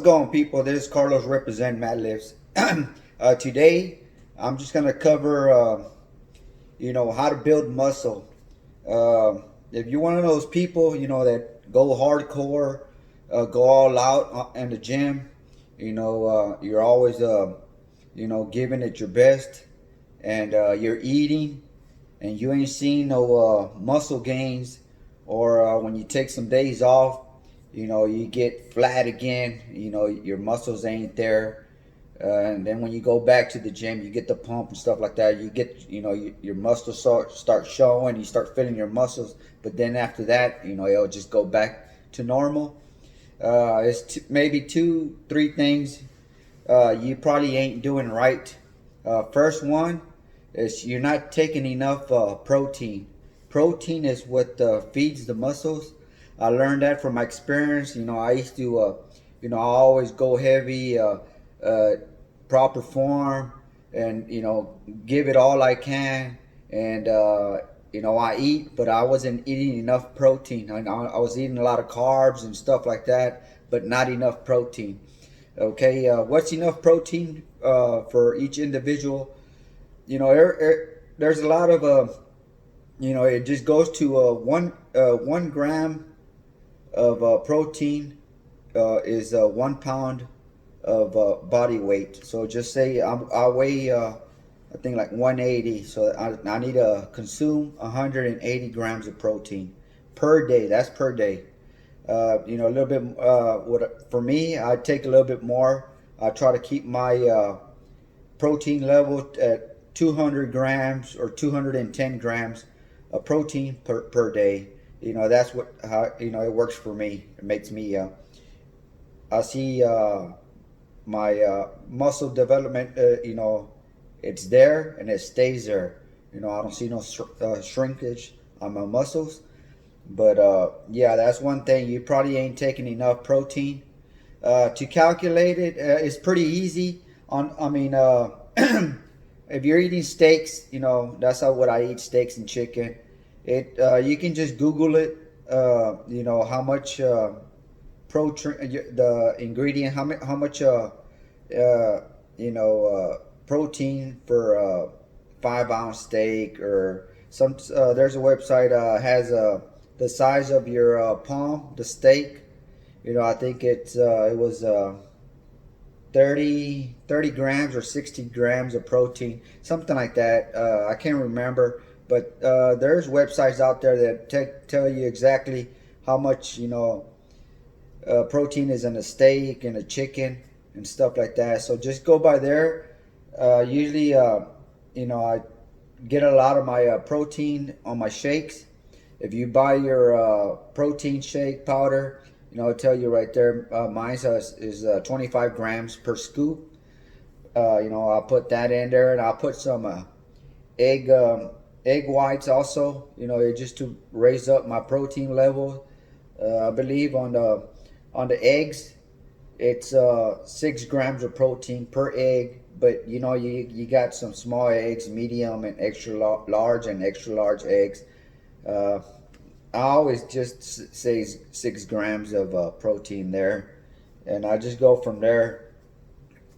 going, people? This is Carlos represent Matt Lives. Today, I'm just gonna cover, how to build muscle. If you're one of those people, that go hardcore, go all out in the gym, you're always, giving it your best, and you're eating, and you ain't seen no muscle gains, or when you take some days off, you get flat again. Your muscles ain't there. And then when you go back to the gym, you get the pump and stuff like that. You get, your muscles start showing. You start feeling your muscles, but then after that, it'll just go back to normal. It's maybe two, three things you probably ain't doing right. First one is you're not taking enough protein. Protein is what feeds the muscles. I learned that from my experience. I used to, I always go heavy, proper form, and give it all I can. And I eat, but I wasn't eating enough protein. I was eating a lot of carbs and stuff like that, but not enough protein. Okay, what's enough protein for each individual? There's a lot of it just goes to 1 gram of protein is 1 pound of body weight. So just say I weigh I think like 180, so I need to consume 180 grams of protein per day. That's per day. A little bit. For me, I take a little bit more. I try to keep my protein level at 200 grams or 210 grams of protein per day. That's how it works for me. It makes me. I see my muscle development. It's there and it stays there. I don't see no shrinkage on my muscles. But yeah, that's one thing. You probably ain't taking enough protein. To calculate it, it's pretty easy. If you're eating steaks, that's what I eat: steaks and chicken. You can just Google it. How much protein, the ingredient, how much protein for a 5-ounce steak, or some. There's a website has the size of your palm, the steak. I think it was 30 grams or 60 grams of protein, something like that. I can't remember, but there's websites out there that tell you exactly how much protein is in a steak and a chicken and stuff like that. So just go by there. Usually, I get a lot of my protein on my shakes. If you buy your protein shake powder, it'll tell you right there. Mine is 25 grams per scoop. I'll put that in there, and I'll put some egg whites also. Just to raise up my protein level. I believe on the eggs, it's 6 grams of protein per egg. But you got some small eggs, medium and extra large and extra large eggs. I always just say 6 grams of protein there, and I just go from there.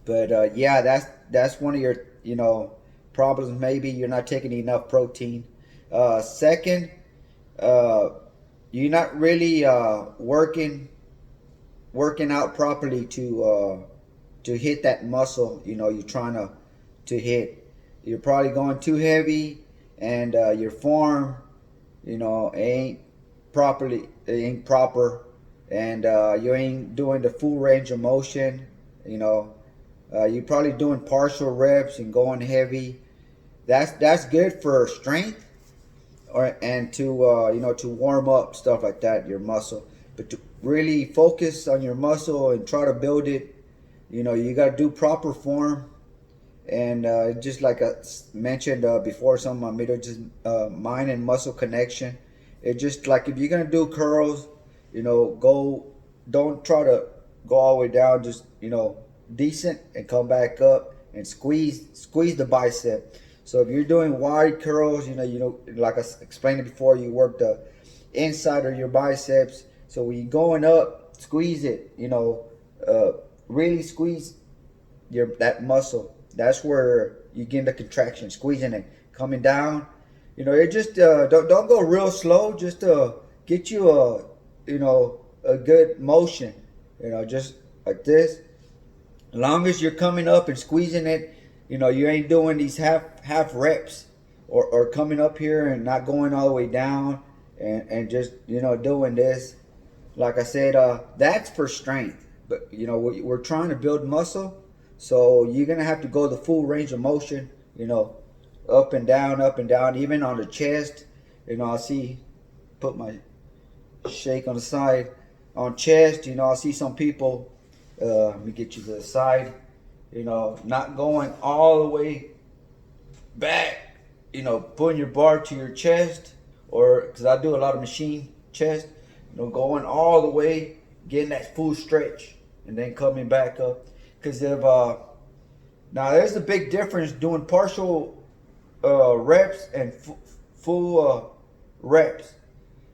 But yeah, that's one of your problems. Maybe you're not taking enough protein. Second, you're not really working out properly to hit that muscle. You're trying to hit. You're probably going too heavy, and your form ain't proper, and you ain't doing the full range of motion. You're probably doing partial reps and going heavy. That's good for strength, and to warm up, stuff like that, your muscle. But to really focus on your muscle and try to build it, you got to do proper form. And just like I mentioned before, some of my videos, mind and muscle connection. It's just like if you're gonna do curls, don't try to go all the way down. Just decent, and come back up and squeeze the bicep. So if you're doing wide curls, like I explained it before, you work the inside of your biceps. So when you're going up, squeeze it. really squeeze that muscle. That's where you get the contraction, squeezing it, coming down. It just don't go real slow. Just get you a good motion. Just like this. As long as you're coming up and squeezing it, you ain't doing these half reps, or coming up here and not going all the way down, and just doing this. Like I said, that's for strength. But we're trying to build muscle, so you're gonna have to go the full range of motion. Up and down, even on the chest. I see, put my shake on the side. On chest, I see some people. Let me get you to the side. Not going all the way back. Putting your bar to your chest, or because I do a lot of machine chest. Going all the way, getting that full stretch, and then coming back up. Because if now there's a big difference doing partial reps and full reps.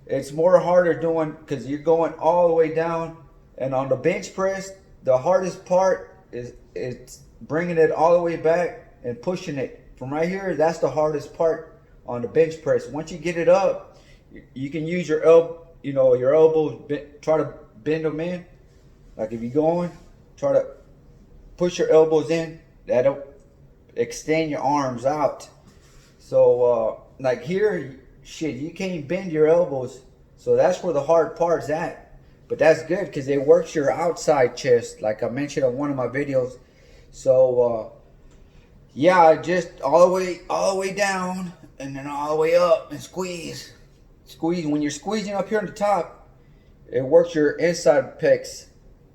It's more harder doing, because you're going all the way down, and on the bench press, the hardest part is it's bringing it all the way back and pushing it from right here. That's the hardest part on the bench press. Once you get it up, you can use your your elbows, try to bend them in. Like if you're going, try to push your elbows in. That'll extend your arms out. So like here, shit, you can't bend your elbows. So that's where the hard part's at. But that's good because it works your outside chest, like I mentioned on one of my videos. So yeah, just all the way down, and then all the way up, and squeeze. When you're squeezing up here on the top, it works your inside pecs.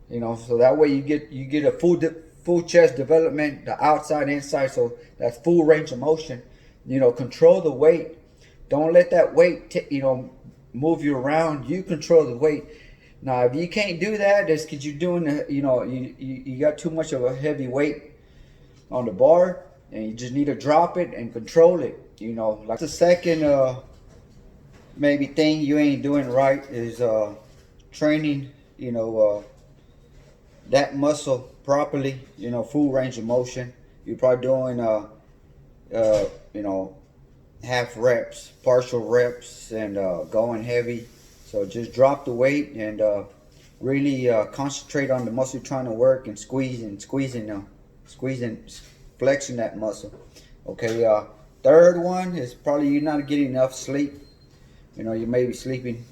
So that way you get a full chest development, the outside, inside. So that's full range of motion. Control the weight. Don't let that weight move you around. You control the weight. Now, if you can't do that, it's because you're doing you got too much of a heavy weight on the bar, and you just need to drop it and control it. Like the second maybe thing you ain't doing right is training that muscle properly. Full range of motion. You're probably doing half reps, partial reps, and going heavy. So just drop the weight and really concentrate on the muscle you're trying to work, and squeezing, flexing that muscle. Okay. Third one is probably you're not getting enough sleep. You may be sleeping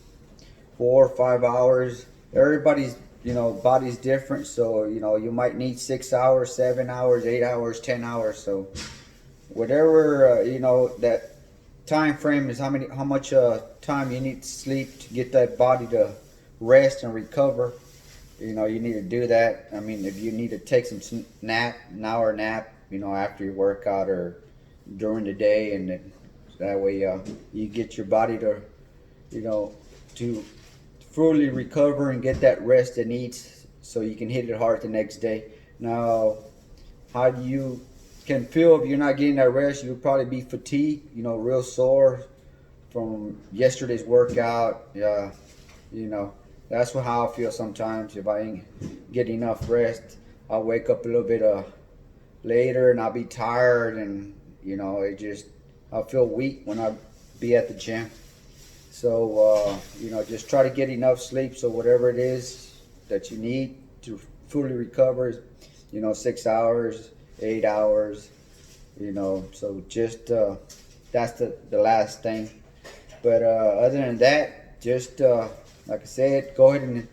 4 or 5 hours. Everybody's body's different, so you might need 6 hours, 7 hours, 8 hours, 10 hours. So whatever that time frame is, how much time you need to sleep to get that body to rest and recover. You need to do that. I mean, if you need to take some nap, an hour nap, after your workout or during the day, and then that way you get your body to to fully recover and get that rest it needs, so you can hit it hard the next day. Now, how you can feel if you're not getting that rest, you'll probably be fatigued, real sore from yesterday's workout. Yeah, that's how I feel sometimes. If I ain't getting enough rest, I'll wake up a little bit later, and I'll be tired, and I'll feel weak when I be at the gym. So just try to get enough sleep. So whatever it is that you need to fully recover, 6 hours, 8 hours, so just that's the last thing. But other than that, just like I said, go ahead and,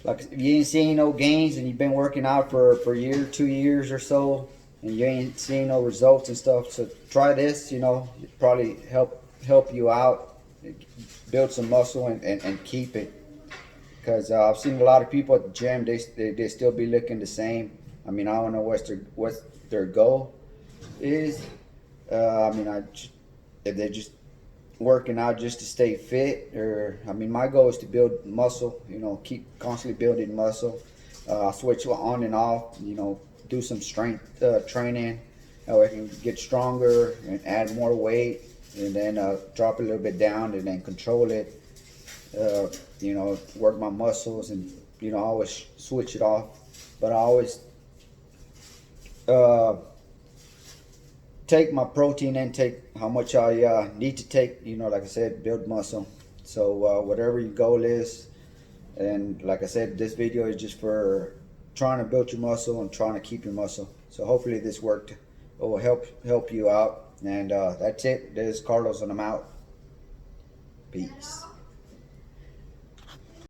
like, if you ain't seeing no gains and you've been working out for a year, 2 years or so, and you ain't seeing no results and stuff, so try this. It probably help you out, build some muscle, and keep it. Because I've seen a lot of people at the gym, they still be looking the same. I mean, I don't know what their goal is. If they're just working out just to stay fit, or my goal is to build muscle. Keep constantly building muscle. I switch on and off. Do some strength training. That way I can get stronger and add more weight, and then drop a little bit down, and then control it. Work my muscles, and you know, I always switch it off, but I always take my protein intake, how much I need to take, you know, like I said, build muscle. So whatever your goal is, and like I said, this video is just for trying to build your muscle and trying to keep your muscle. So hopefully this worked. It will help you out. And that's it. There's Carlos, and I'm out. Peace.